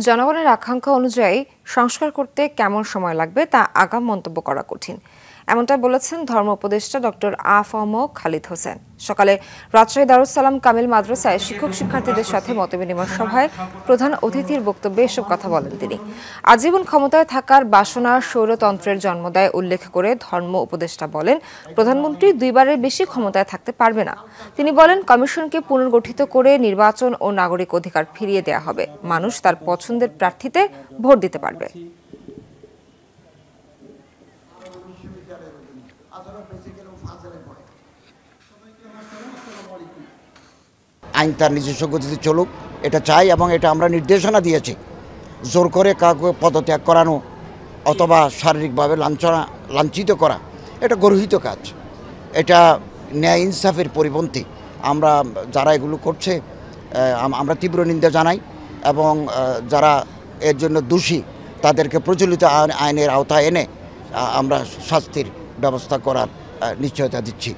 জনগণের আকাঙ্ক্ষা অনুযায়ী সংস্কার করতে কেমন সময় লাগবে তা আগাম মন্তব্য করা কঠিন, এমনটা বলেছেন ধর্ম উপদেষ্টা ডক্টর আ.ফ.ম. খালিদ হোসেন। সকালে রাজশাহী দারুস সালাম কামিল মাদ্রাসায় শিক্ষক শিক্ষার্থীদের সাথে মতবিনিময় সভায় প্রধান অতিথির বক্তব্যে এসব কথা বলেন তিনি। আজীবন ক্ষমতায় থাকার বাসনা স্বৈরতন্ত্রের জন্ম দেয় উল্লেখ করে ধর্ম উপদেষ্টা বলেন, প্রধানমন্ত্রী দুইবারের বেশি ক্ষমতায় থাকতে পারবে না। তিনি বলেন, কমিশনকে পুনর্গঠিত করে নির্বাচন ও নাগরিক অধিকার ফিরিয়ে দেওয়া হবে, মানুষ তার পছন্দের প্রার্থীতে ভোট দিতে পারবে। আইন তার নিজস্ব গতিতে চলুক, এটা চাই এবং এটা আমরা নির্দেশনা দিয়েছি। জোর করে কাউকে পদত্যাগ করানো অথবা শারীরিকভাবে লাঞ্ছিত করা এটা গর্হিত কাজ, এটা ন্যায় ইনসাফের পরিপন্থী। আমরা যারা এগুলো করছে আমরা তীব্র নিন্দা জানাই এবং যারা এর জন্য দোষী তাদেরকে প্রচলিত আইনের আওতায় এনে আমরা শাস্তির ব্যবস্থা করার নিশ্চয়তা দিচ্ছি।